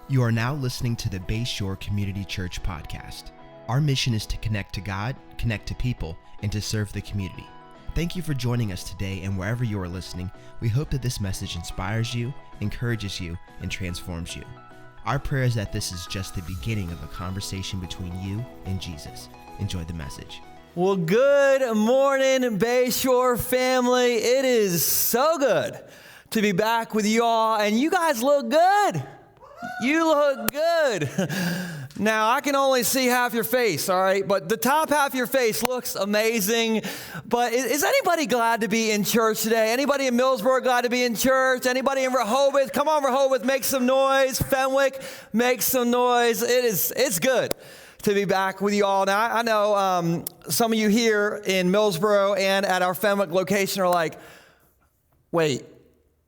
You are now listening to the Bayshore Community Church podcast. Our mission is to connect to God, connect to people, and to serve the community. Thank you for joining us today, and wherever you are listening, we hope that this message inspires you, encourages you, and transforms you. Our prayer is that this is just the beginning of a conversation between you and Jesus. Enjoy the message. Well, good morning, Bayshore family. It is so good to be back with you all, and you guys look good. You look good. Now, I can only see half your face, all right? But the top half of your face looks amazing. But is anybody glad to be in church today? Anybody in Millsboro glad to be in church? Anybody in Rehoboth? Come on, Rehoboth, make some noise. Fenwick, make some noise. It's good to be back with you all. Now, I know some of you here in Millsboro and at our Fenwick location are like, wait,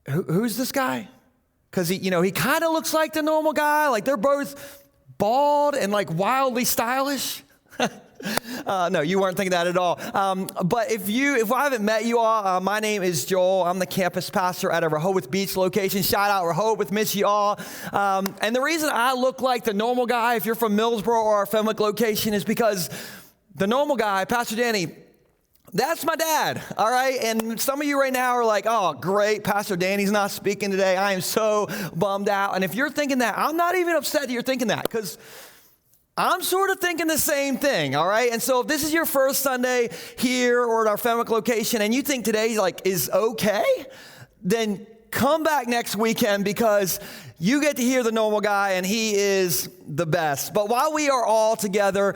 who's this guy? Because he kind of looks like the normal guy. Like they're both bald and like wildly stylish. No, you weren't thinking that at all. But if I haven't met you all, my name is Joel. I'm the campus pastor at a Rehoboth Beach location. Shout out Rehoboth, miss you all. And the reason I look like the normal guy, if you're from Millsboro or our Fenwick location, is because the normal guy, Pastor Danny, that's my dad, all right? And some of you right now are like, oh, great, Pastor Danny's not speaking today. I am so bummed out. And if you're thinking that, I'm not even upset that you're thinking that, because I'm sort of thinking the same thing, all right? And so if this is your first Sunday here or at our Fenwick location and you think today is okay, then come back next weekend because you get to hear the normal guy and he is the best. But while we are all together,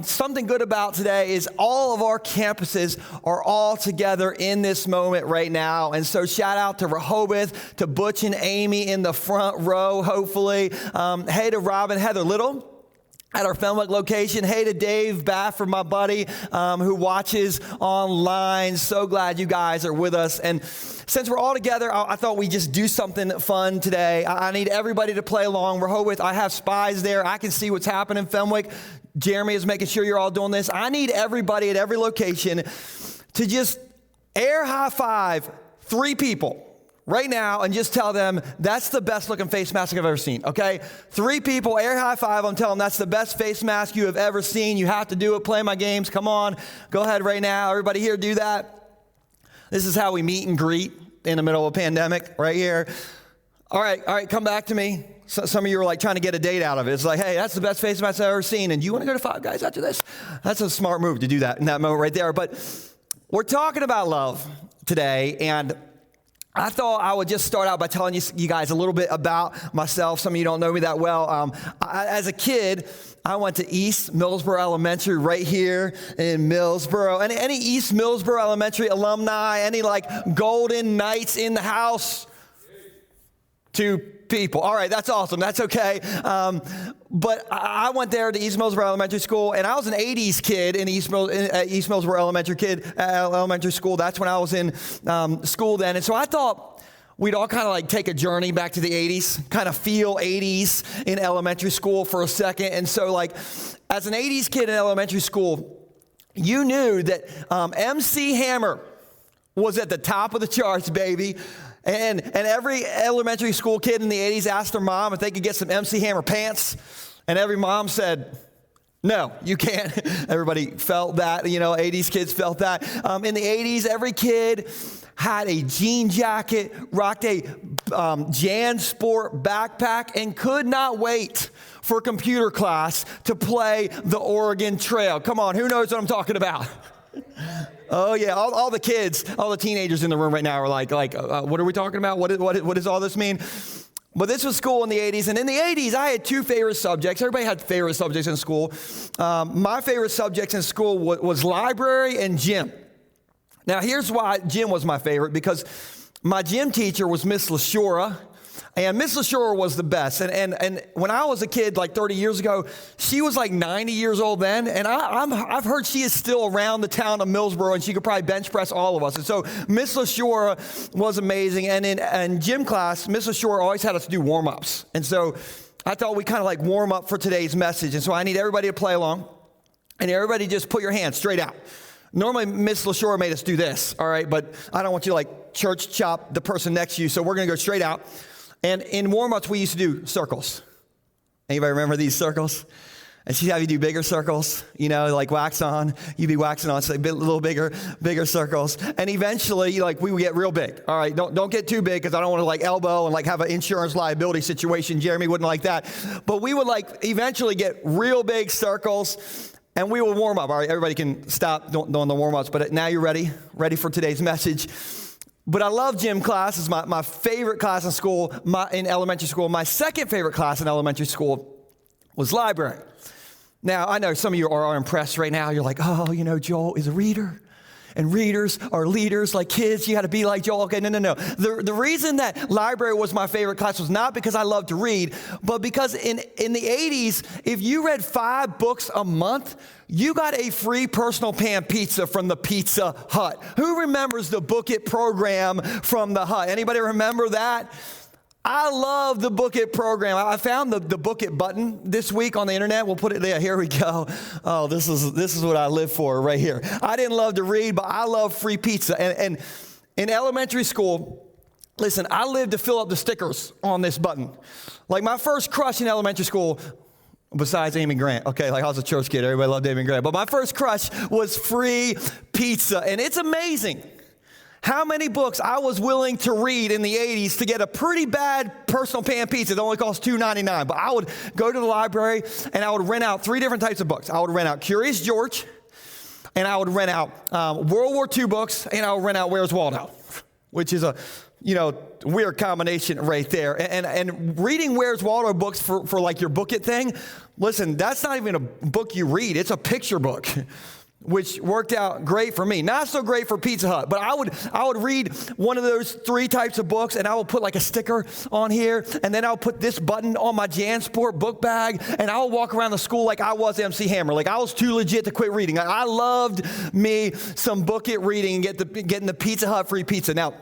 something good about today is all of our campuses are all together in this moment right now. And so shout out to Rehoboth, to Butch and Amy in the front row, hopefully. Hey to Robin, Heather Little at our Fenwick location. Hey to Dave Bafford, my buddy, who watches online. So glad you guys are with us. And since we're all together, I thought we'd just do something fun today. I need everybody to play along. Rehoboth, I have spies there. I can see what's happening. Fenwick, Jeremy is making sure you're all doing this. I need everybody at every location to just air high five 3 people right now and just tell them that's the best looking face mask I've ever seen, okay? 3 people, air high five them, tell them that's the best face mask you have ever seen. You have to do it, play my games, come on. Go ahead right now, everybody here do that. This is how we meet and greet in the middle of a pandemic right here. All right, come back to me. So, some of you are like trying to get a date out of it. It's like, hey, that's the best face mask I've ever seen, and do you want to go to Five Guys after this? That's a smart move to do that in that moment right there. But we're talking about love today, and I thought I would just start out by telling you guys a little bit about myself. Some of you don't know me that well. As a kid, I went to East Millsboro Elementary right here in Millsboro. And any East Millsboro Elementary alumni, any like Golden Knights in the house? 2 people. All right, that's awesome. That's okay. But I went there to East Millsboro Elementary School, and I was an 80s kid in East Millsboro Elementary School. That's when I was in school then. And so I thought we'd all kind of like take a journey back to the 80s, kind of feel 80s in elementary school for a second. And so like as an 80s kid in elementary school, you knew that MC Hammer was at the top of the charts, baby. And every elementary school kid in the 80s asked their mom if they could get some MC Hammer pants. And every mom said, no, you can't. Everybody felt that, 80s kids felt that. In the 80s, every kid had a jean jacket, rocked a JanSport backpack, and could not wait for computer class to play the Oregon Trail. Come on, who knows what I'm talking about? Oh, yeah, all the kids, all the teenagers in the room right now are like, what are we talking about? What does all this mean? But this was school in the 80s, and in the 80s, I had 2 favorite subjects. Everybody had favorite subjects in school. My favorite subjects in school was library and gym. Now, here's why gym was my favorite, because my gym teacher was Miss LaShura. And Miss LaShura was the best. And when I was a kid, like 30 years ago, she was like 90 years old then. And I've heard she is still around the town of Millsboro, and she could probably bench press all of us. And so Miss LaShura was amazing. And in gym class, Miss LaShura always had us do warm-ups. And so I thought we kind of like warm up for today's message. And so I need everybody to play along. And everybody just put your hands straight out. Normally, Miss LaShura made us do this, all right? But I don't want you to like church chop the person next to you. So we're going to go straight out. And in warm-ups, we used to do circles. Anybody remember these circles? And she'd have you do bigger circles, like wax on. You'd be waxing on, so a little bigger circles. And eventually, we would get real big. All right, don't get too big because I don't want to elbow and have an insurance liability situation. Jeremy wouldn't like that. But we would eventually get real big circles, and we would warm up. All right, everybody can stop doing the warm-ups. But now you're ready for today's message. But I love gym class. It's my favorite class in school, in elementary school. My second favorite class in elementary school was library. Now, I know some of you are impressed right now. You're like, Joel is a reader. And readers are leaders like kids. You got to be like Joel. Okay, no. The reason that library was my favorite class was not because I loved to read, but because in the 80s, if you read 5 books a month, you got a free personal pan pizza from the Pizza Hut. Who remembers the Book It program from the Hut? Anybody remember that? I love the Book It program. I found the Book It button this week on the internet. We'll put it there. Here we go. Oh, this is what I live for right here. I didn't love to read, but I love free pizza. And in elementary school, listen, I lived to fill up the stickers on this button. My first crush in elementary school, besides Amy Grant, okay, I was a church kid. Everybody loved Amy Grant. But my first crush was free pizza. And it's amazing how many books I was willing to read in the 80s to get a pretty bad personal pan pizza. It only cost $2.99. But I would go to the library and I would rent out 3 different types of books. I would rent out Curious George, and I would rent out World War II books, and I would rent out Where's Waldo, which is a weird combination right there. And reading Where's Waldo books for your Book It thing, listen, that's not even a book you read. It's a picture book, which worked out great for me. Not so great for Pizza Hut, but I would read one of those 3 types of books, and I would put a sticker on here, and then I would put this button on my JanSport book bag, and I would walk around the school like I was MC Hammer, like I was too legit to quit reading. I loved me some Book It reading and getting the Pizza Hut free pizza. Now,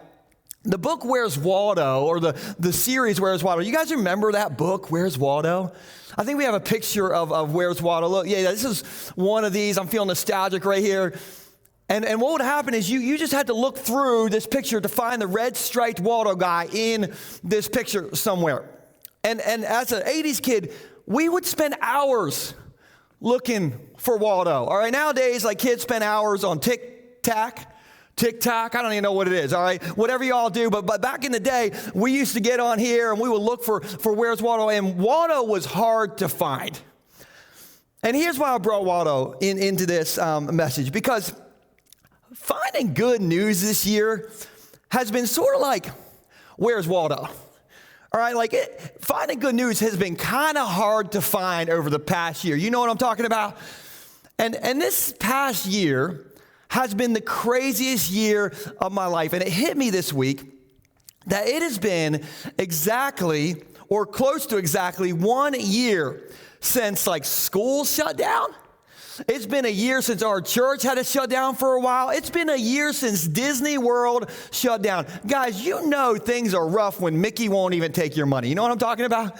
the book Where's Waldo, or the series Where's Waldo, you guys remember that book, Where's Waldo? I think we have a picture of Where's Waldo. Look, yeah, this is one of these. I'm feeling nostalgic right here. And what would happen is you just had to look through this picture to find the red striped Waldo guy in this picture somewhere. And as an 80s kid, we would spend hours looking for Waldo. All right, nowadays, kids spend hours on TikTok, I don't even know what it is, all right? Whatever y'all do, but back in the day, we used to get on here and we would look for Where's Waldo, and Waldo was hard to find. And here's why I brought Waldo into this message, because finding good news this year has been sort of like, Where's Waldo? All right, finding good news has been kind of hard to find over the past year. You know what I'm talking about? And this past year has been the craziest year of my life. And it hit me this week that it has been exactly, or close to exactly, 1 year since school shut down. It's been a year since our church had to shut down for a while. It's been a year since Disney World shut down. Guys, things are rough when Mickey won't even take your money. You know what I'm talking about?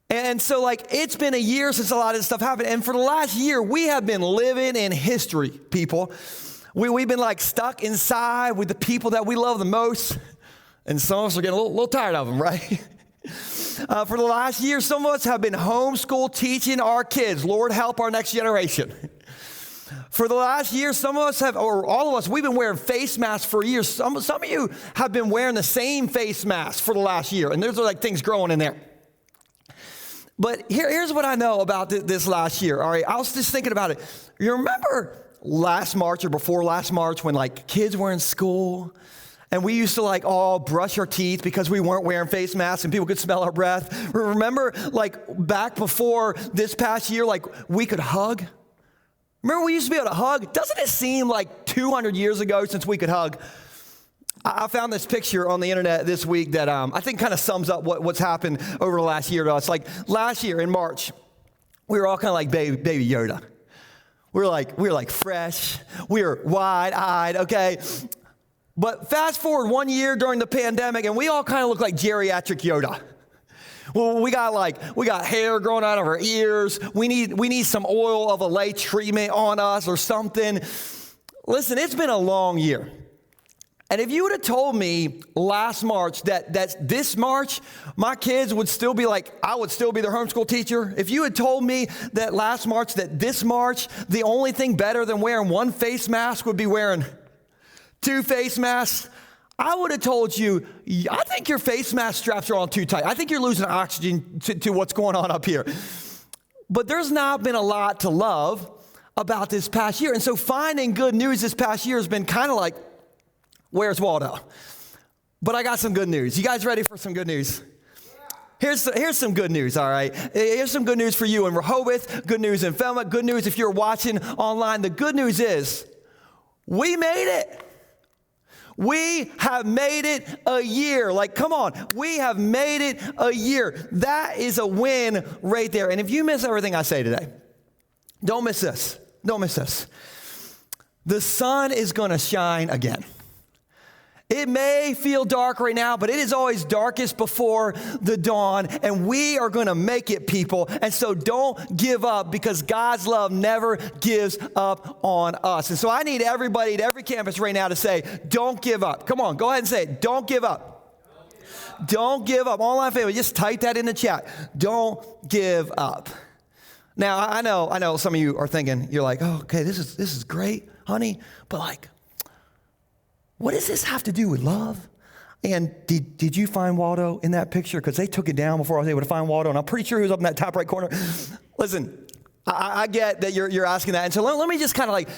And so, it's been a year since a lot of this stuff happened. And for the last year, we have been living in history, people. We've been, stuck inside with the people that we love the most. And some of us are getting a little tired of them, right? For the last year, some of us have been homeschool teaching our kids. Lord, help our next generation. For the last year, some of us have, or all of us, we've been wearing face masks for years. Some of you have been wearing the same face mask for the last year. And there's things growing in there. But here's what I know about this last year, all right? I was just thinking about it. You remember last March or before last March when, kids were in school and we used to, all brush our teeth because we weren't wearing face masks and people could smell our breath? Remember, back before this past year, we could hug? Remember we used to be able to hug? Doesn't it seem like 200 years ago since we could hug? I found this picture on the internet this week that I think kind of sums up what's happened over the last year to us. Last year in March, we were all kind of like baby Yoda. We were like fresh. We were wide-eyed, okay? But fast forward 1 year during the pandemic, and we all kind of look like geriatric Yoda. Well, we got hair growing out of our ears. We need some oil of Olay treatment on us or something. Listen, it's been a long year. And if you would have told me last March that this March, my kids would still be like, I would still be their homeschool teacher. If you had told me that last March, that this March, the only thing better than wearing one face mask would be wearing 2 face masks, I would have told you, I think your face mask straps are on too tight. I think you're losing oxygen to what's going on up here. But there's not been a lot to love about this past year. And so finding good news this past year has been kind of like, where's Waldo? But I got some good news. You guys ready for some good news? Here's some good news, all right? Here's some good news for you in Rehoboth, good news in Falmouth, good news if you're watching online. The good news is we made it. We have made it a year. Like, come on. We have made it a year. That is a win right there. And if you miss everything I say today, don't miss this. Don't miss this. The sun is going to shine again. It may feel dark right now, but it is always darkest before the dawn, and we are going to make it, people. And so don't give up, because God's love never gives up on us. And so I need everybody at every campus right now to say, don't give up. Come on, go ahead and say it. Don't give up. Don't give up. Online family, just type that in the chat. Don't give up. Now, I know some of you are thinking, you're like, oh, okay, this is great, honey, but like, what does this have to do with love? And did you find Waldo in that picture? Because they took it down before I was able to find Waldo, and I'm pretty sure he was up in that top right corner. Listen, I get that you're asking that. And so let me just kind of like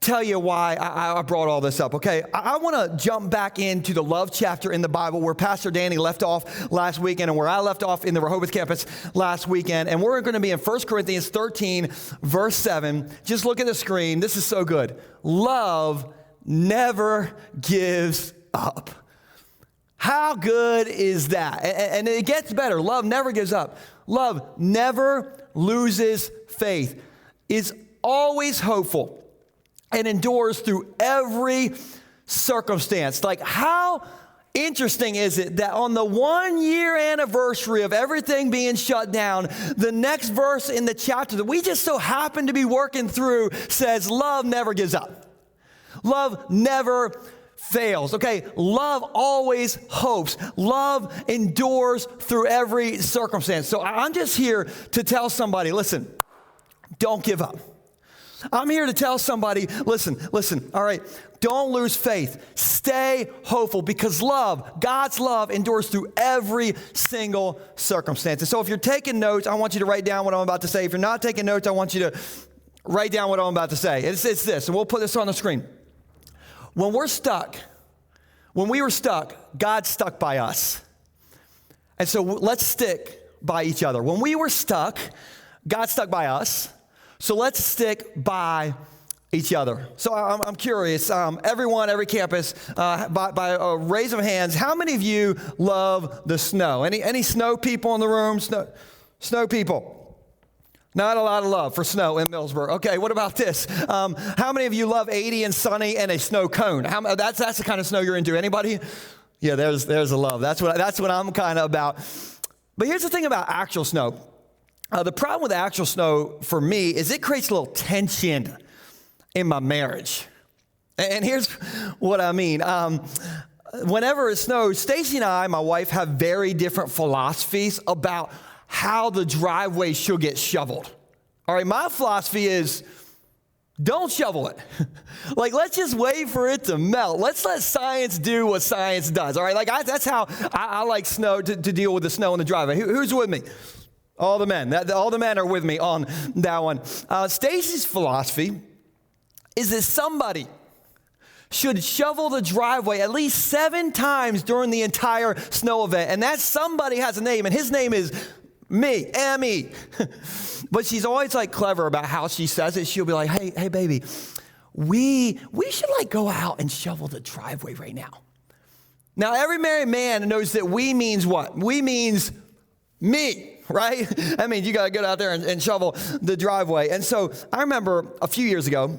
tell you why I brought all this up, okay? I want to jump back into the love chapter in the Bible where Pastor Danny left off last weekend and where I left off in the Rehoboth campus last weekend. And we're going to be in 1 Corinthians 13, verse 7. Just look at the screen. This is so good. Love never gives up. How good is that? And it gets better. Love never gives up. Love never loses faith, is always hopeful, and endures through every circumstance. Like, how interesting is it that on the 1-year anniversary of everything being shut down, the next verse in the chapter that we just so happen to be working through says, love never gives up. Love never fails, okay? Love always hopes. Love endures through every circumstance. So I'm just here to tell somebody, listen, don't give up. I'm here to tell somebody, listen, all right, don't lose faith. Stay hopeful, because love, God's love, endures through every single circumstance. And so if you're taking notes, I want you to write down what I'm about to say. If you're not taking notes, I want you to write down what I'm about to say. It's this, and we'll put this on the screen. When we were stuck, God stuck by us. And so let's stick by each other. When we were stuck, God stuck by us. So let's stick by each other. So I'm curious, everyone, every campus, by a raise of hands, how many of you love the snow? Any snow people in the room? Snow people? Not a lot of love for snow in Millsburg. Okay, what about this? How many of you love 80 and sunny and a snow cone? That's the kind of snow you're into. Anybody? Yeah, there's a love. That's what I'm kind of about. But here's the thing about actual snow. The problem with actual snow for me is it creates a little tension in my marriage. And here's what I mean. Whenever it snows, Stacy and I, my wife, have very different philosophies about how the driveway should get shoveled. All right, my philosophy is don't shovel it. Like, let's just wait for it to melt. Let's let science do what science does. All right, like that's how I like snow to deal with the snow in the driveway. Who's with me? All the men. All the men are with me on that one. Stacy's philosophy is that somebody should shovel the driveway at least 7 times during the entire snow event. And that somebody has a name, and his name is me, Emmy. But she's always like clever about how she says it. She'll be like, hey, baby, we should like go out and shovel the driveway right now. Now, every married man knows that we means what? We means me, right? That means you got to get out there and shovel the driveway. And so I remember a few years ago,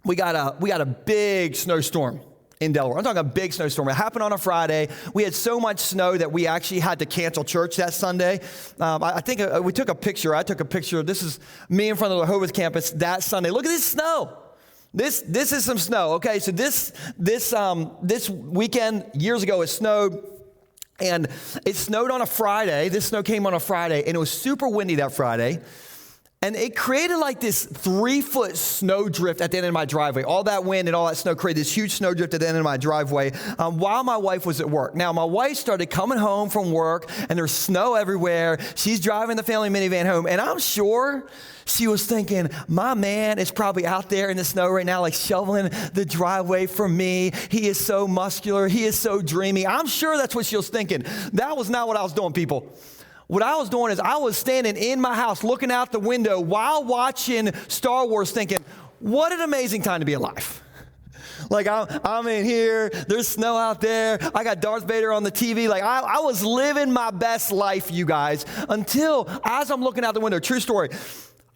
we got a big snowstorm in Delaware. I'm talking a big snowstorm. It happened on a Friday. We had so much snow that we actually had to cancel church that Sunday. I think we took a picture. I took a picture. This is me in front of the Rehoboth campus that Sunday. Look at this snow. This is some snow. Okay, so this weekend, years ago, it snowed. And it snowed on a Friday. This snow came on a Friday, and it was super windy that Friday. And it created like this 3-foot snow drift at the end of my driveway. All that wind and all that snow created this huge snow drift at the end of my driveway while my wife was at work. Now, my wife started coming home from work, and there's snow everywhere. She's driving the family minivan home, and I'm sure she was thinking, my man is probably out there in the snow right now, like shoveling the driveway for me. He is so muscular. He is so dreamy. I'm sure that's what she was thinking. That was not what I was doing, people. What I was doing is I was standing in my house looking out the window while watching Star Wars thinking, what an amazing time to be alive. Like I'm in here, there's snow out there, I got Darth Vader on the TV. Like I was living my best life, you guys, until as I'm looking out the window, true story,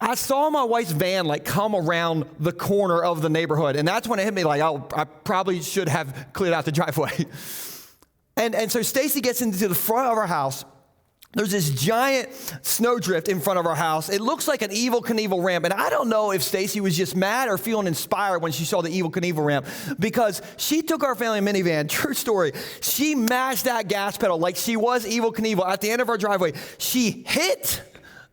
I saw my wife's van like come around the corner of the neighborhood. And that's when it hit me like, oh, I probably should have cleared out the driveway. And so Stacy gets into the front of our house. There's this giant snowdrift in front of our house. It looks like an Evel Knievel ramp. And I don't know if Stacy was just mad or feeling inspired when she saw the Evel Knievel ramp, because she took our family minivan, true story, she mashed that gas pedal like she was Evel Knievel at the end of our driveway. She hit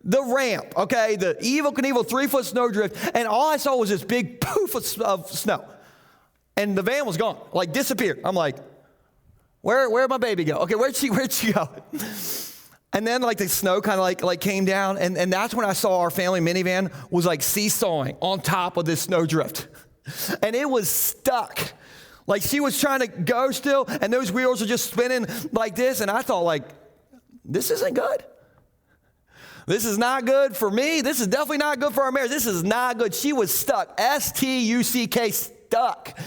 the ramp, okay, the Evel Knievel 3-foot snowdrift, and all I saw was this big poof of snow. And the van was gone, like disappeared. I'm like, where'd my baby go? Okay, where'd she go? And then like the snow kind of like came down, and that's when I saw our family minivan was like seesawing on top of this snowdrift. And it was stuck. Like she was trying to go still, and those wheels are just spinning like this, and I thought like, this isn't good. This is not good for me. This is definitely not good for our marriage. This is not good. She was stuck, S-T-U-C-K, stuck.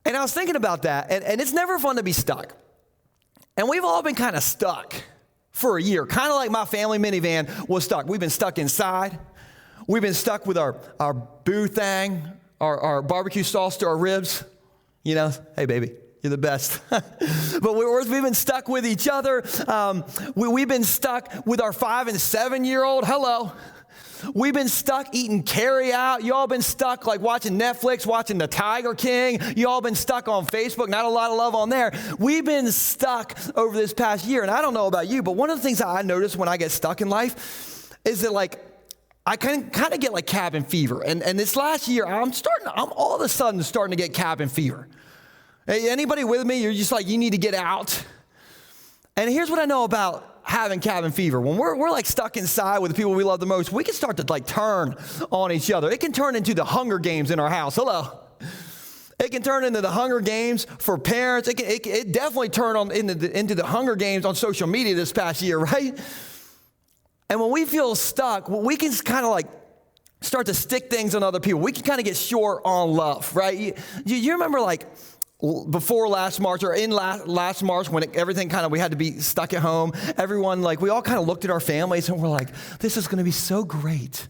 And I was thinking about that, and it's never fun to be stuck. And we've all been kind of stuck for a year, kind of like my family minivan was stuck. We've been stuck inside. We've been stuck with our boo thing, our barbecue sauce to our ribs. You know, hey, baby, you're the best. But we've been stuck with each other. We've been stuck with our 5 and 7-year-old. Hello. We've been stuck eating carry out. Y'all been stuck like watching Netflix, watching The Tiger King. Y'all been stuck on Facebook. Not a lot of love on there. We've been stuck over this past year. And I don't know about you, but one of the things that I notice when I get stuck in life is that like I kind of get like cabin fever. And this last year, I'm all of a sudden starting to get cabin fever. Hey, anybody with me? You're just like, you need to get out. And here's what I know about having cabin fever. When we're like stuck inside with the people we love the most, we can start to like turn on each other. It can turn into the Hunger Games in our house. Hello. It can turn into the Hunger Games for parents. It definitely turned into the Hunger Games on social media this past year, right? And when we feel stuck, we can kind of like start to stick things on other people. We can kind of get short on love, right? You remember like before last March or in last March when everything kind of, we had to be stuck at home, everyone like, we all kind of looked at our families and we're like, this is going to be so great.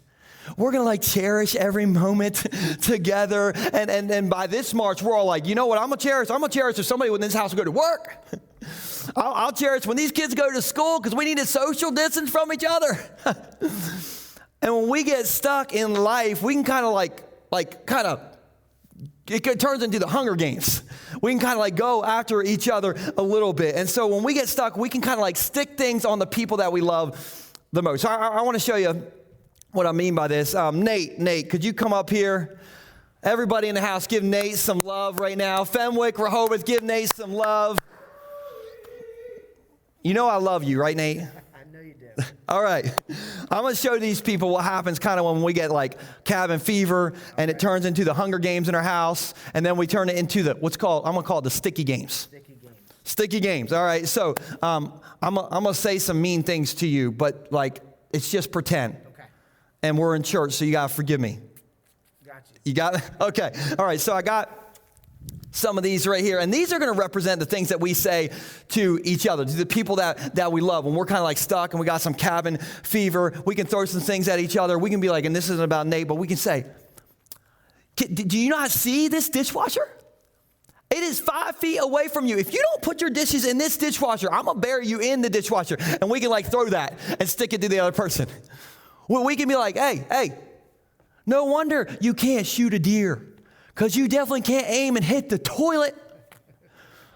We're going to like cherish every moment together. And by this March, we're all like, you know what I'm going to cherish? I'm going to cherish if somebody in this house will go to work. I'll cherish when these kids go to school because we need to social distance from each other. And when we get stuck in life, we can kind of it turns into the Hunger Games. We can kind of like go after each other a little bit. And so when we get stuck, we can kind of like stick things on the people that we love the most. So I want to show you what I mean by this. Nate, could you come up here? Everybody in the house, give Nate some love right now. Fenwick, Rehoboth, give Nate some love. You know I love you, right, Nate? I know you do. All right. I'm going to show these people what happens kind of when we get like cabin fever and it turns into the Hunger Games in our house, and then we turn it into I'm going to call it the sticky games. Sticky games. All right. So I'm going to say some mean things to you, but like it's just pretend. Okay. And we're in church, so you got to forgive me. Got you. You got it? Okay. All right. So I got some of these right here. And these are going to represent the things that we say to each other, to the people that we love. When we're kind of like stuck and we got some cabin fever, we can throw some things at each other. We can be like, and this isn't about Nate, but we can say, do you not see this dishwasher? It is 5 feet away from you. If you don't put your dishes in this dishwasher, I'm going to bury you in the dishwasher. And we can like throw that and stick it to the other person. We can be like, hey, no wonder you can't shoot a deer. because you definitely can't aim and hit the toilet.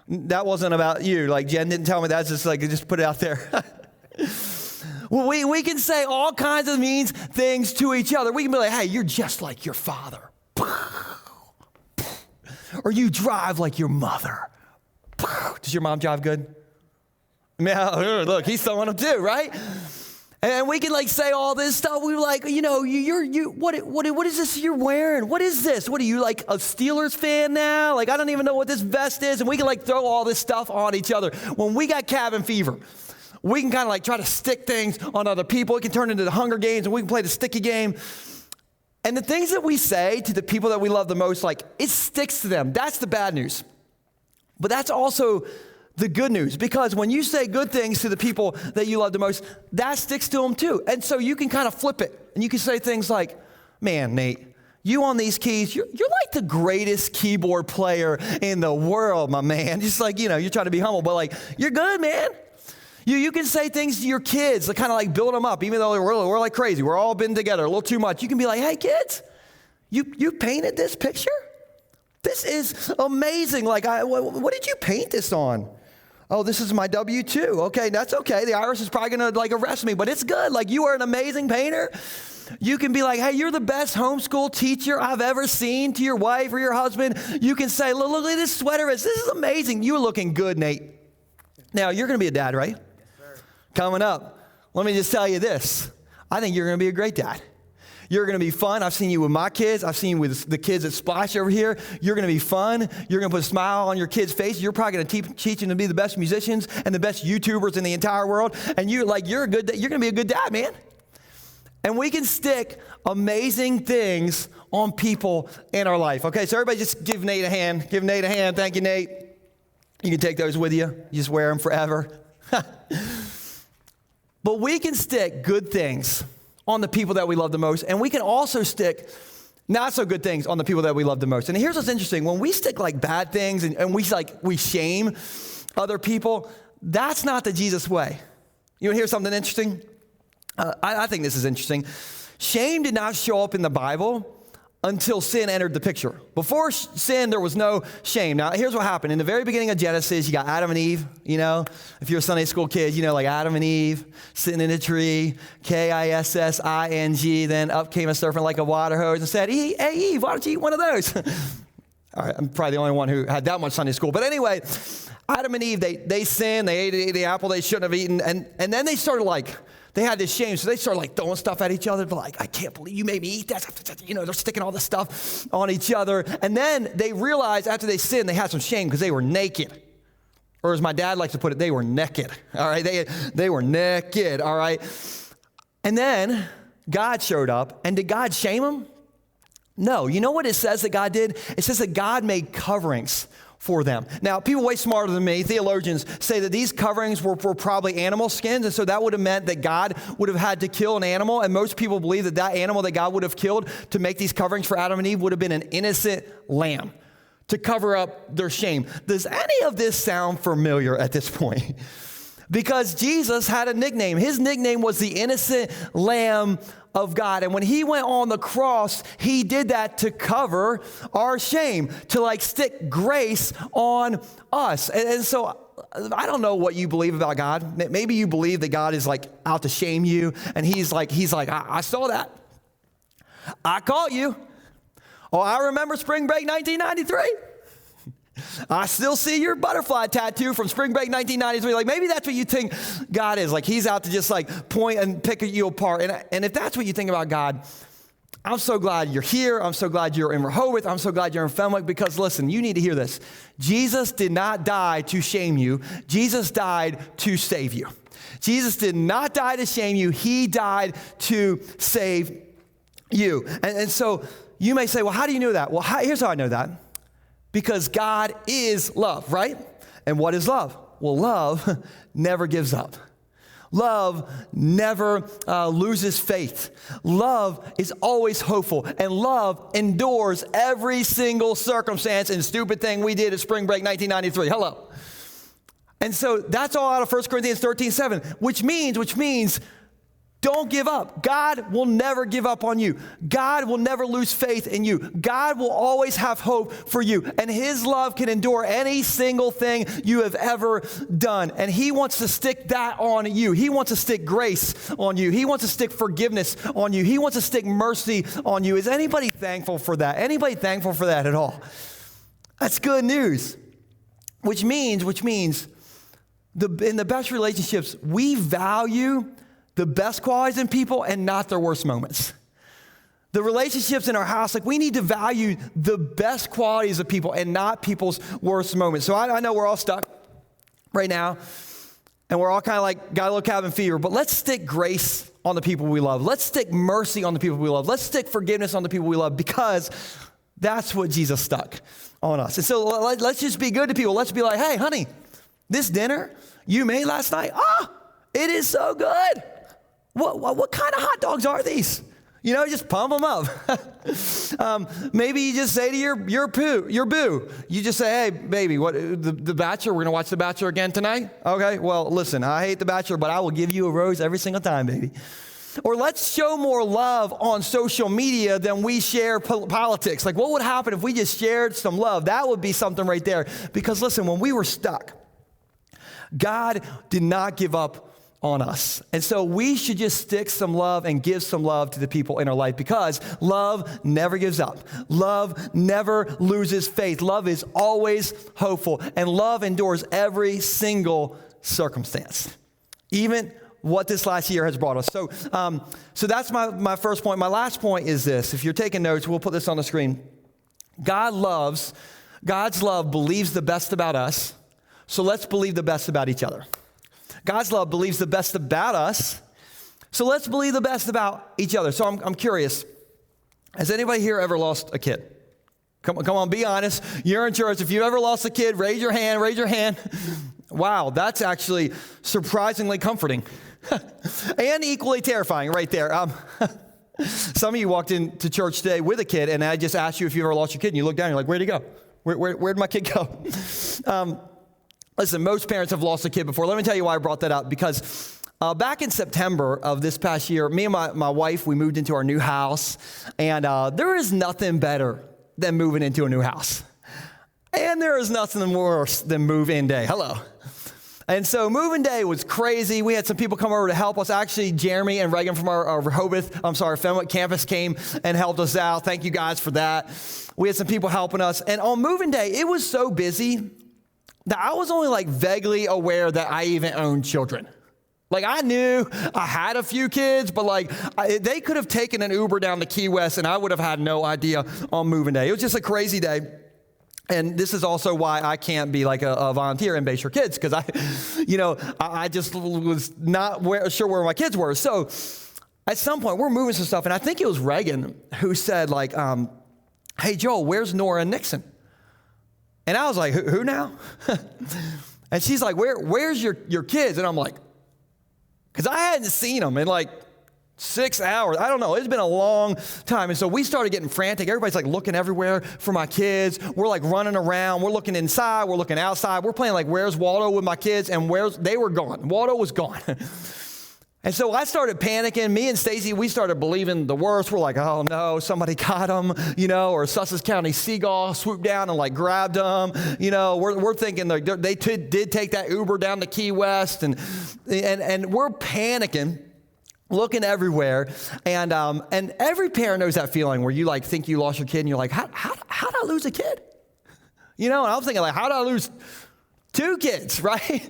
That wasn't about you. Like, Jen didn't tell me that. It's just like, just put it out there. Well, we can say all kinds of mean things to each other. We can be like, hey, you're just like your father. Or you drive like your mother. Does your mom drive good? Yeah, look, he's throwing them too, right? And we can like say all this stuff. We were like, what is this you're wearing? What is this? What are you, like a Steelers fan now? Like, I don't even know what this vest is. And we can like throw all this stuff on each other. When we got cabin fever, we can kind of like try to stick things on other people. It can turn into the Hunger Games, and we can play the sticky game. And the things that we say to the people that we love the most, like, it sticks to them. That's the bad news. But that's also the good news, because when you say good things to the people that you love the most, that sticks to them too. And so you can kind of flip it, and you can say things like, man, Nate, you on these keys, you're like the greatest keyboard player in the world, my man. Just like, you're trying to be humble, but like, you're good, man. You can say things to your kids that kind of like build them up, even though we're like crazy. We're all been together a little too much. You can be like, hey, kids, you painted this picture? This is amazing. Like, what did you paint this on? Oh, this is my W-2. Okay, that's okay. The IRS is probably going to like arrest me, but it's good. Like, you are an amazing painter. You can be like, hey, you're the best homeschool teacher I've ever seen, to your wife or your husband. You can say, look at this sweater. This is amazing. You're looking good, Nate. Now, you're going to be a dad, right? Coming up, let me just tell you this. I think you're going to be a great dad. You're going to be fun. I've seen you with my kids. I've seen you with the kids at Splash over here. You're going to be fun. You're going to put a smile on your kids' face. You're probably going to teach them to be the best musicians and the best YouTubers in the entire world. And you're going to be a good dad, man. And we can stick amazing things on people in our life. Okay, so everybody just give Nate a hand. Give Nate a hand. Thank you, Nate. You can take those with you. You just wear them forever. But we can stick good things on the people that we love the most, and we can also stick not so good things on the people that we love the most. And here's what's interesting. When we stick like bad things and we shame other people, that's not the Jesus way. You want to hear something interesting? I think this is interesting. Shame did not show up in the Bible until sin entered the picture. Before sin, there was no shame. Now, here's what happened. In the very beginning of Genesis, you got Adam and Eve, If you're a Sunday school kid, like Adam and Eve sitting in a tree, Kissing, then up came a serpent like a water hose and said, hey, Eve, why don't you eat one of those? All right, I'm probably the only one who had that much Sunday school. But anyway, Adam and Eve, they sinned. They ate the apple they shouldn't have eaten. And then they started they had this shame, so they started throwing stuff at each other. But I can't believe you made me eat that. They're sticking all this stuff on each other. And then they realized after they sinned, they had some shame because they were naked. Or as my dad likes to put it, they were naked. All right, they were naked. All right. And then God showed up, and did God shame them? No. You know what it says that God did? It says that God made coverings for them. Now, people way smarter than me, theologians, say that these coverings were probably animal skins, and so that would have meant that God would have had to kill an animal, and most people believe that animal that God would have killed to make these coverings for Adam and Eve would have been an innocent lamb to cover up their shame. Does any of this sound familiar at this point? Because Jesus had a nickname. His nickname was the innocent Lamb of God. And when he went on the cross, he did that to cover our shame, to stick grace on us. And so I don't know what you believe about God. Maybe you believe that God is out to shame you. And he's like, I saw that. I caught you. Oh, I remember spring break 1993. I still see your butterfly tattoo from spring break 1993. Maybe that's what you think God is. He's out to just point and pick you apart. And if that's what you think about God, I'm so glad you're here. I'm so glad you're in Rehoboth. I'm so glad you're in Fenwick, because listen, you need to hear this. Jesus did not die to shame you. Jesus died to save you. Jesus did not die to shame you. He died to save you. And so you may say, well, how do you know that? Well, here's how I know that. Because God is love, right? And what is love? Well, love never gives up. Love never loses faith. Love is always hopeful. And love endures every single circumstance and stupid thing we did at spring break 1993. Hello. And so that's all out of 1 Corinthians 13:7, which means Don't give up. God will never give up on you. God will never lose faith in you. God will always have hope for you. And his love can endure any single thing you have ever done. And he wants to stick that on you. He wants to stick grace on you. He wants to stick forgiveness on you. He wants to stick mercy on you. Is anybody thankful for that? Anybody thankful for that at all? That's good news. Which means in the best relationships, we value the best qualities in people and not their worst moments. The relationships in our house, like we need to value the best qualities of people and not people's worst moments. So I know we're all stuck right now and we're all kind of like got a little cabin fever, but let's stick grace on the people we love. Let's stick mercy on the people we love. Let's stick forgiveness on the people we love because that's what Jesus stuck on us. And so let's just be good to people. Let's be like, hey, honey, this dinner you made last night, it is so good. What kind of hot dogs are these? You know, just pump them up. Maybe you just say to your boo, you just say, hey, baby, what the Bachelor, we're going to watch The Bachelor again tonight? Okay, well, listen, I hate The Bachelor, but I will give you a rose every single time, baby. Or let's show more love on social media than we share politics. Like, what would happen if we just shared some love? That would be something right there. Because listen, when we were stuck, God did not give up on us. And so we should just stick some love and give some love to the people in our life because love never gives up. Love never loses faith. Love is always hopeful. And love endures every single circumstance, even what this last year has brought us. So that's my first point. My last point is this. If you're taking notes, we'll put this on the screen. God's love believes the best about us. So let's believe the best about each other. God's love believes the best about us, so let's believe the best about each other. So I'm curious, has anybody here ever lost a kid? Come on, be honest. You're in church. If you've ever lost a kid, raise your hand. Wow, that's actually surprisingly comforting and equally terrifying right there. Some of you walked into church today with a kid, and I just asked you if you ever lost your kid, and you look down, and you're like, where'd he go? Where'd my kid go? Listen, most parents have lost a kid before. Let me tell you why I brought that up. Because back in September of this past year, me and my wife, we moved into our new house. And there is nothing better than moving into a new house. And there is nothing worse than move-in day. Hello. And so move-in day was crazy. We had some people come over to help us. Actually, Jeremy and Reagan from our Fenwick campus came and helped us out. Thank you guys for that. We had some people helping us. And on move-in day, it was so busy that I was only like vaguely aware that I even owned children. Like I knew I had a few kids, but like they could have taken an Uber down to Key West and I would have had no idea on moving day. It was just a crazy day. And this is also why I can't be like a volunteer in Bayshore Kids because I just was not sure where my kids were. So at some point we're moving some stuff and I think it was Reagan who said like, hey Joel, where's Nora and Nixon? And I was like, who now? And she's like, where's your kids? And I'm like, because I hadn't seen them in like 6 hours. I don't know. It's been a long time. And so we started getting frantic. Everybody's like looking everywhere for my kids. We're like running around. We're looking inside. We're looking outside. We're playing like, where's Waldo with my kids? And they were gone. Waldo was gone. And so I started panicking. Me and Stacy, we started believing the worst. We're like, oh no, somebody caught him, or Sussex County Seagull swooped down and like grabbed them. We're thinking they did take that Uber down to Key West, and we're panicking, looking everywhere. And every parent knows that feeling where you like think you lost your kid, and you're like, how did I lose a kid? And I was thinking like, how did I lose 2 kids, right?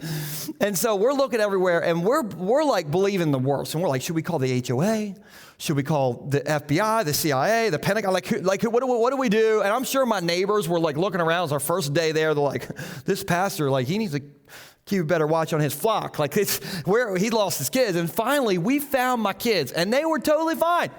And so we're looking everywhere and we're like believing the worst. And we're like, should we call the HOA? Should we call the FBI, the CIA, the Pentagon? What do we do? And I'm sure my neighbors were like looking around. It was our first day there. They're like, this pastor, like he needs to keep a better watch on his flock. Like it's where he lost his kids. And finally we found my kids and they were totally fine.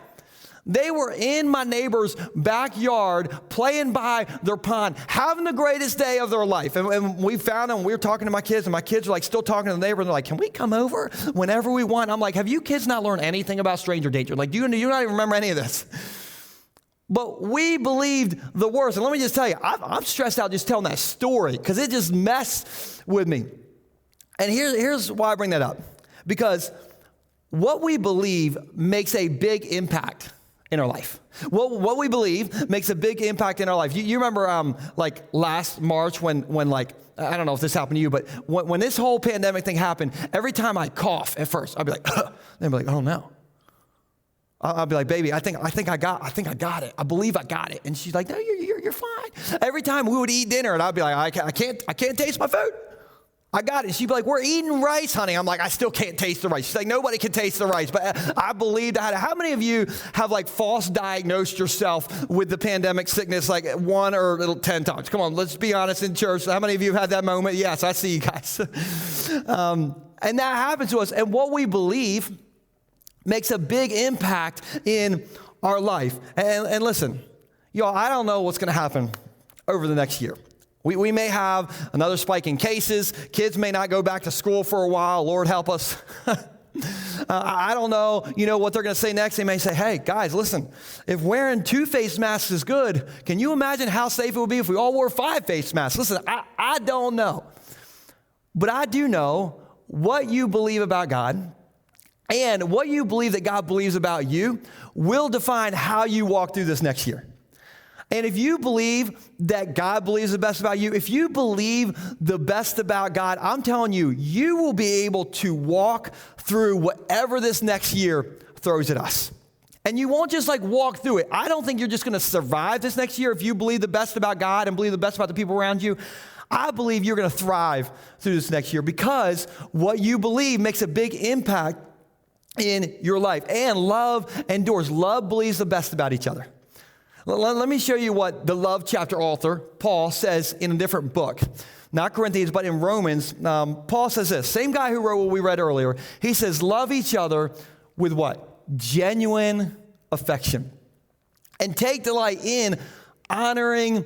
They were in my neighbor's backyard playing by their pond, having the greatest day of their life. And we found them, we were talking to my kids, and my kids were like still talking to the neighbor, and they're like, can we come over whenever we want? I'm like, have you kids not learned anything about stranger danger? Like, do you not even remember any of this? But we believed the worst. And let me just tell you, I'm stressed out just telling that story because it just messed with me. And here's why I bring that up. Because what we believe makes a big impact in our life. What we believe makes a big impact in our life. You remember like last March when like, I don't know if this happened to you, but when this whole pandemic thing happened, every time I cough at first, I'd be like, then I'd be like, oh no. I'll be like, baby, I think I got it. I believe I got it. And she's like, no, you're fine. Every time we would eat dinner, and I'd be like, I can't taste my food. I got it. She'd be like, we're eating rice, honey. I'm like, I still can't taste the rice. She's like, nobody can taste the rice. But I believed I had it. How many of you have like false diagnosed yourself with the pandemic sickness like 1 or 10 times? Come on, let's be honest in church. How many of you have had that moment? Yes, I see you guys. And that happens to us. And what we believe makes a big impact in our life. And listen, y'all, I don't know what's going to happen over the next year. We may have another spike in cases. Kids may not go back to school for a while. Lord help us. I don't know, what they're going to say next. They may say, hey, guys, listen, if wearing 2 face masks is good, can you imagine how safe it would be if we all wore 5 face masks? Listen, I don't know. But I do know what you believe about God and what you believe that God believes about you will define how you walk through this next year. And if you believe that God believes the best about you, if you believe the best about God, I'm telling you, you will be able to walk through whatever this next year throws at us. And you won't just like walk through it. I don't think you're just going to survive this next year if you believe the best about God and believe the best about the people around you. I believe you're going to thrive through this next year because what you believe makes a big impact in your life. And love endures. Love believes the best about each other. Let me show you what the love chapter author, Paul, says in a different book. Not Corinthians, but in Romans, Paul says this. Same guy who wrote what we read earlier. He says, love each other with what? Genuine affection. And take delight in honoring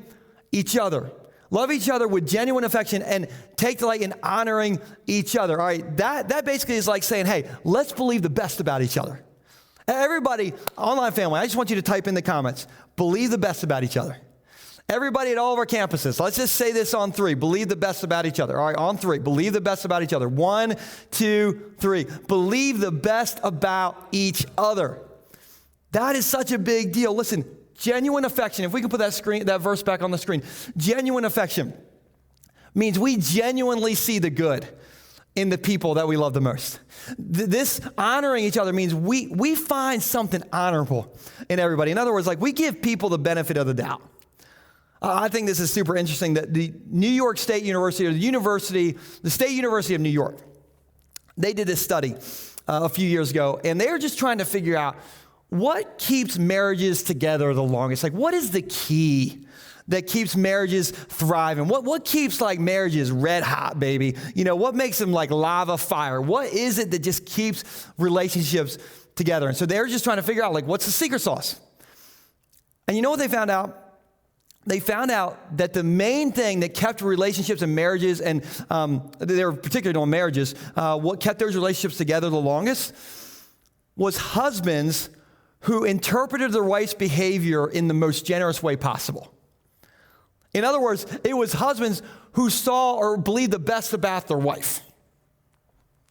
each other. Love each other with genuine affection and take delight in honoring each other. All right, that basically is like saying, hey, let's believe the best about each other. Everybody, online family, I just want you to type in the comments, believe the best about each other. Everybody at all of our campuses, let's just say this on 3, believe the best about each other. All right, on 3, believe the best about each other. 1, 2, 3, believe the best about each other. That is such a big deal. Listen, genuine affection, if we can put that verse back on the screen, genuine affection means we genuinely see the good in the people that we love the most. This honoring each other means we find something honorable in everybody. In other words, like we give people the benefit of the doubt. I think this is super interesting that the New York State University, or the State University of New York, they did this study a few years ago, and they were just trying to figure out what keeps marriages together the longest. Like, what is the key that keeps marriages thriving? What keeps like marriages red hot, baby? What makes them like lava fire? What is it that just keeps relationships together? And so they're just trying to figure out like, what's the secret sauce? And you know what they found out? They found out that the main thing that kept relationships and marriages, and they were particularly on marriages, what kept those relationships together the longest was husbands who interpreted their wife's behavior in the most generous way possible. In other words, it was husbands who saw or believed the best about their wife.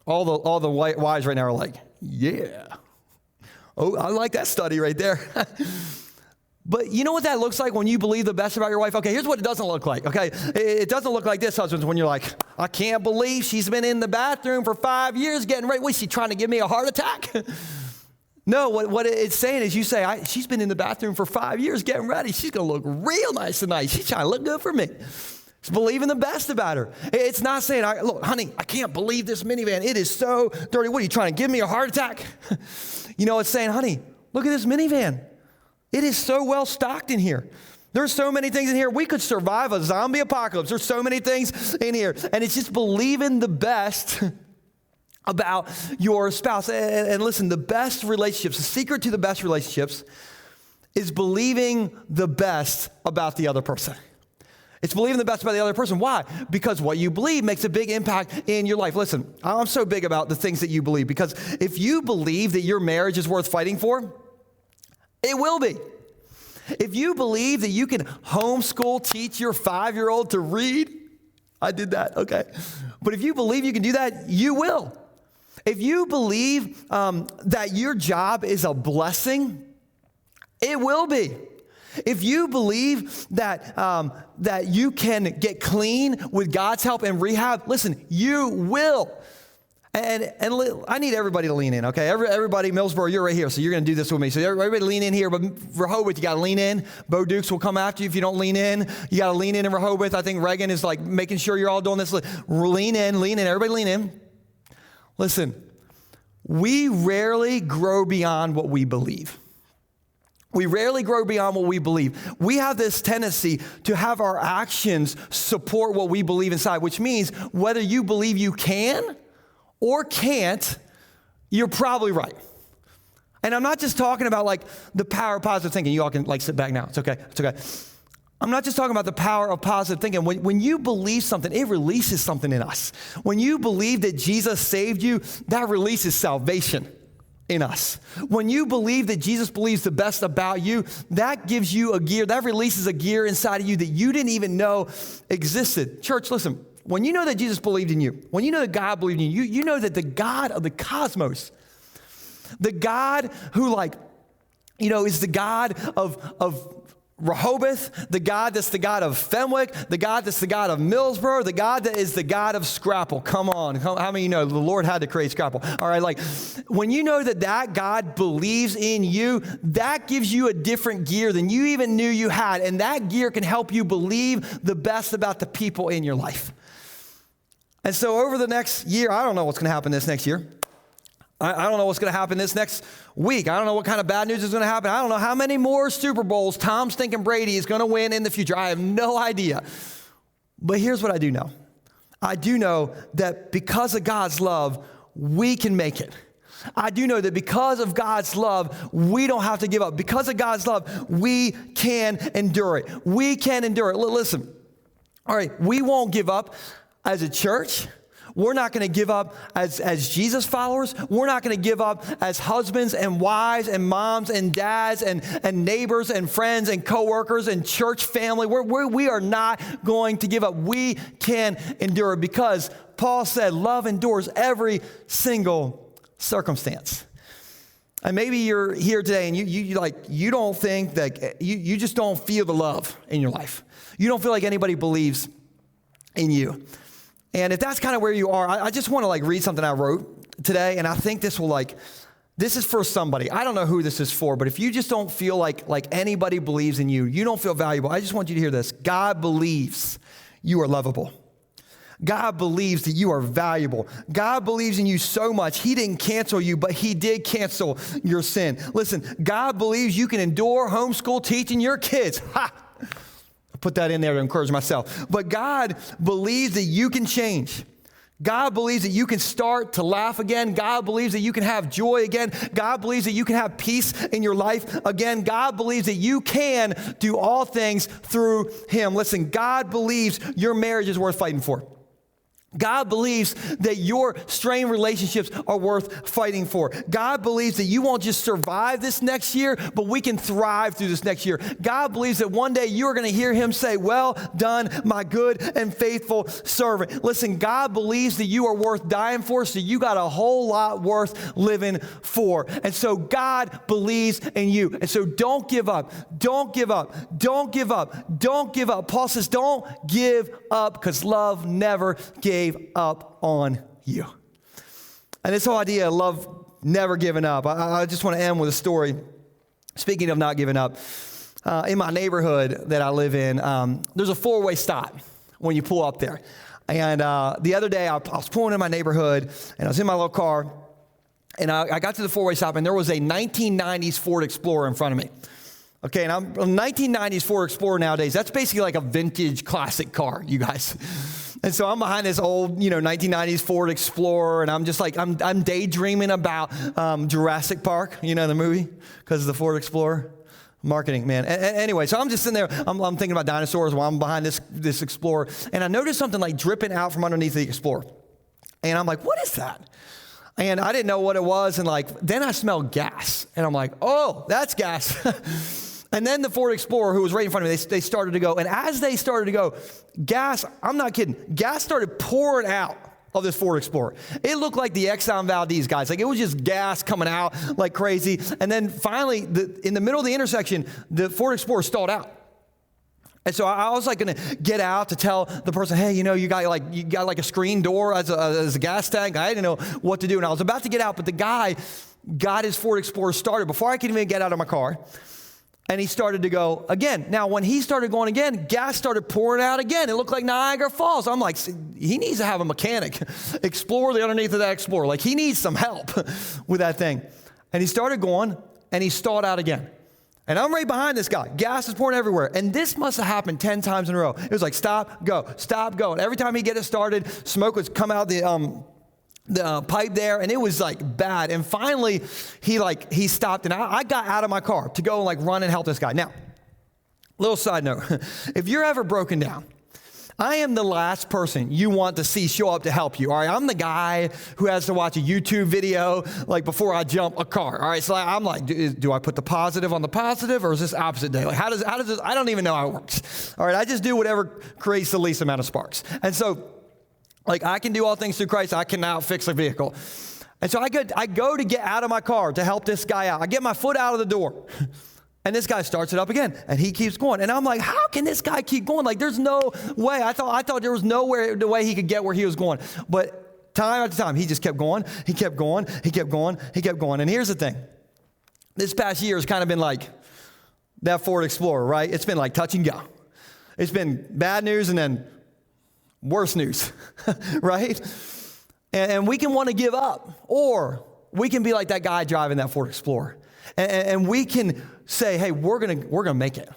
All the wives right now are like, yeah. Oh, I like that study right there. But you know what that looks like when you believe the best about your wife? Okay, here's what it doesn't look like, okay? It doesn't look like this, husbands, when you're like, I can't believe she's been in the bathroom for 5 years getting ready. What, is she trying to give me a heart attack? No, what it's saying is you say, she's been in the bathroom for 5 years getting ready. She's going to look real nice tonight. She's trying to look good for me. It's believing the best about her. It's not saying, look, honey, I can't believe this minivan. It is so dirty. What, are you trying to give me a heart attack? It's saying, honey, look at this minivan. It is so well stocked in here. There's so many things in here. We could survive a zombie apocalypse. There's so many things in here. And it's just believing the best about your spouse. And listen, the best relationships, the secret to the best relationships is believing the best about the other person. It's believing the best about the other person. Why? Because what you believe makes a big impact in your life. Listen, I'm so big about the things that you believe, because if you believe that your marriage is worth fighting for, it will be. If you believe that you can homeschool, teach your 5-year-old to read, I did that, okay. But if you believe you can do that, you will. If you believe that your job is a blessing, it will be. If you believe that you can get clean with God's help and rehab, listen, you will. And I need everybody to lean in, okay? Everybody, Millsboro, you're right here, so you're going to do this with me. So everybody lean in here, but Rehoboth, you got to lean in. Bo Dukes will come after you if you don't lean in. You got to lean in Rehoboth. I think Reagan is like making sure you're all doing this. Lean in, everybody lean in. Listen, we rarely grow beyond what we believe. We rarely grow beyond what we believe. We have this tendency to have our actions support what we believe inside, which means whether you believe you can or can't, you're probably right. And I'm not just talking about like the power of positive thinking. You all can like sit back now. It's okay. It's okay. I'm not just talking about the power of positive thinking. When you believe something, it releases something in us. When you believe that Jesus saved you, that releases salvation in us. When you believe that Jesus believes the best about you, that gives you a gear, that releases a gear inside of you that you didn't even know existed. Church, listen. When you know that Jesus believed in you, when you know that God believed in you, you know that the God of the cosmos, the God who is the God of Rehoboth, the God that's the God of Fenwick, the God that's the God of Millsboro, the God that is the God of Scrapple. Come on. How many of you know the Lord had to create Scrapple? All right, when you know that God believes in you, that gives you a different gear than you even knew you had. And that gear can help you believe the best about the people in your life. And so over the next year, I don't know what's going to happen this next year. I don't know what's going to happen this next week. I don't know what kind of bad news is going to happen. I don't know how many more Super Bowls Tom Stinkin' Brady is going to win in the future. I have no idea. But here's what I do know. I do know that because of God's love, we can make it. I do know that because of God's love, we don't have to give up. Because of God's love, we can endure it. We can endure it. Listen, all right, we won't give up as a church. We're not going to give up as Jesus followers. We're not going to give up as husbands and wives and moms and dads and neighbors and friends and coworkers and church family. We are not going to give up. We can endure because Paul said love endures every single circumstance. And maybe you're here today and you don't think that you just don't feel the love in your life. You don't feel like anybody believes in you. And if that's kind of where you are, I just want to read something I wrote today, and I think this is for somebody. I don't know who this is for, but if you just don't feel like anybody believes in you, you don't feel valuable, I just want you to hear this. God believes you are lovable. God believes that you are valuable. God believes in you so much, he didn't cancel you, but he did cancel your sin. Listen, God believes you can endure homeschool teaching your kids. Ha! Put that in there to encourage myself. But God believes that you can change. God believes that you can start to laugh again. God believes that you can have joy again. God believes that you can have peace in your life again. God believes that you can do all things through him. Listen, God believes your marriage is worth fighting for. God believes that your strained relationships are worth fighting for. God believes that you won't just survive this next year, but we can thrive through this next year. God believes that one day you are going to hear him say, well done, my good and faithful servant. Listen, God believes that you are worth dying for, so you got a whole lot worth living for. And so God believes in you. And so don't give up. Don't give up. Don't give up. Don't give up. Paul says, don't give up because love never gave up on you. And this whole idea of love never giving up, I just want to end with a story. Speaking of not giving up, in my neighborhood that I live in, there's a four-way stop when you pull up there. And the other day, I was pulling in my neighborhood, and I was in my little car, and I got to the four-way stop, and there was a 1990s Ford Explorer in front of me. Okay, and I'm a 1990s Ford Explorer nowadays. That's basically like a vintage classic car, you guys. And so I'm behind this old, 1990s Ford Explorer, and I'm just I'm daydreaming about Jurassic Park, the movie, because of the Ford Explorer. Marketing, man. Anyway, so I'm just sitting there, I'm thinking about dinosaurs while I'm behind this Explorer, and I noticed something dripping out from underneath the Explorer. And I'm like, what is that? And I didn't know what it was, and then I smelled gas, and I'm like, oh, that's gas. And then the Ford Explorer, who was right in front of me, they started to go. And as they started to go, gas, I'm not kidding, gas started pouring out of this Ford Explorer. It looked like the Exxon Valdez guys. Like, it was just gas coming out like crazy. And then finally, in the middle of the intersection, the Ford Explorer stalled out. And so I was like going to get out to tell the person, hey, you got like a screen door as a gas tank. I didn't know what to do. And I was about to get out, but the guy got his Ford Explorer started before I could even get out of my car. And he started to go again. Now, when he started going again, gas started pouring out again. It looked like Niagara Falls. I'm like, he needs to have a mechanic explore the underneath of that Explorer. Like, he needs some help with that thing. And he started going, and he stalled out again. And I'm right behind this guy. Gas is pouring everywhere. And this must have happened 10 times in a row. It was like, stop, go. And every time he get it started, smoke would come out the pipe there, and it was like bad. And finally, he stopped, and I got out of my car to go and run and help this guy. Now, little side note, if you're ever broken down, I am the last person you want to see show up to help you, all right? I'm the guy who has to watch a YouTube video, before I jump a car, all right? So I'm like, do I put the positive on the positive, or is this opposite day? How does this, I don't even know how it works, all right? I just do whatever creates the least amount of sparks. And so, I can do all things through Christ. I can now fix a vehicle. And so I go to get out of my car to help this guy out. I get my foot out of the door. And this guy starts it up again, and he keeps going. And I'm like, how can this guy keep going? There's no way. I thought there was nowhere the way he could get where he was going. But time after time, he just kept going. He kept going. He kept going. He kept going. And here's the thing. This past year has kind of been like that Ford Explorer, right? It's been like touch and go. It's been bad news and then worse news, right? And we can want to give up, or we can be like that guy driving that Ford Explorer. And we can say, hey, we're gonna make it.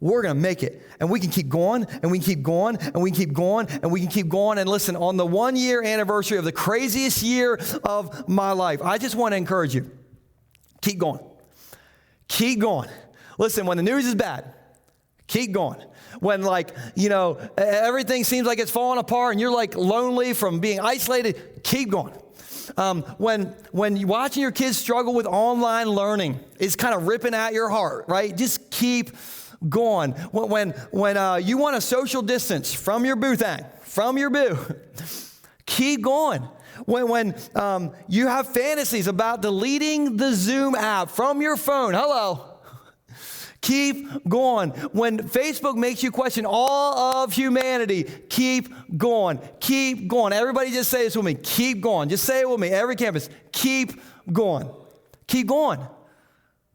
We're gonna make it. And we can keep going, and we can keep going, and we can keep going, and we can keep going. And listen, on the 1 year anniversary of the craziest year of my life, I just want to encourage you, keep going. Keep going. Listen, when the news is bad, keep going. When everything seems like it's falling apart and you're lonely from being isolated, keep going. When you watching your kids struggle with online learning is kind of ripping at your heart, right? Just keep going. When you want to social distance from your boo thing, keep going. When you have fantasies about deleting the Zoom app from your phone, keep going. When Facebook makes you question all of humanity, keep going. Keep going. Everybody just say this with me. Keep going. Just say it with me. Every campus, keep going. Keep going.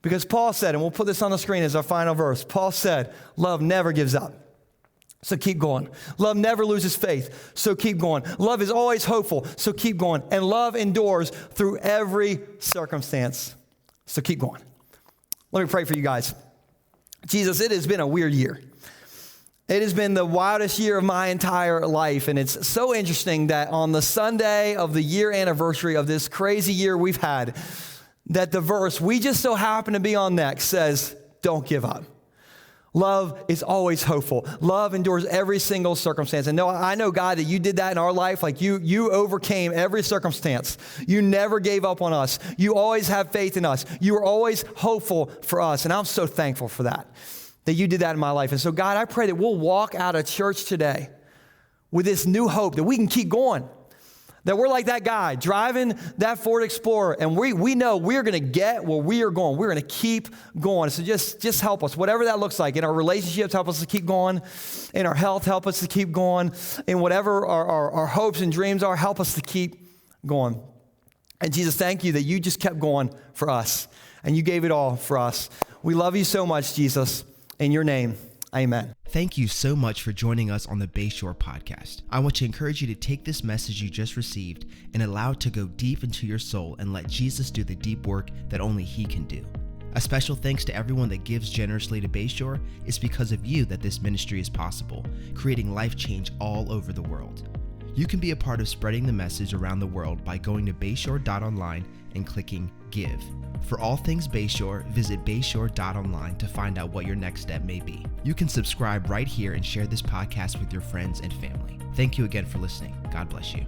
Because Paul said, and we'll put this on the screen as our final verse, Paul said, love never gives up. So keep going. Love never loses faith. So keep going. Love is always hopeful. So keep going. And love endures through every circumstance. So keep going. Let me pray for you guys. Jesus, it has been a weird year. It has been the wildest year of my entire life. And it's so interesting that on the Sunday of the year anniversary of this crazy year we've had, that the verse we just so happen to be on next says, don't give up. Love is always hopeful. Love endures every single circumstance. And I know, God, that you did that in our life. You overcame every circumstance. You never gave up on us. You always have faith in us. You are always hopeful for us. And I'm so thankful for that you did that in my life. And so, God, I pray that we'll walk out of church today with this new hope that we can keep going. That we're like that guy driving that Ford Explorer, and we know we're going to get where we are going. We're going to keep going. So just help us, whatever that looks like. In our relationships, help us to keep going. In our health, help us to keep going. In whatever our hopes and dreams are, help us to keep going. And Jesus, thank you that you just kept going for us, and you gave it all for us. We love you so much, Jesus. In your name, amen. Thank you so much for joining us on the Bayshore podcast. I want to encourage you to take this message you just received and allow it to go deep into your soul and let Jesus do the deep work that only he can do. A special thanks to everyone that gives generously to Bayshore. It's because of you that this ministry is possible, creating life change all over the world. You can be a part of spreading the message around the world by going to bayshore.online and clicking Give. For all things Bayshore, visit bayshore.online to find out what your next step may be. You can subscribe right here and share this podcast with your friends and family. Thank you again for listening. God bless you.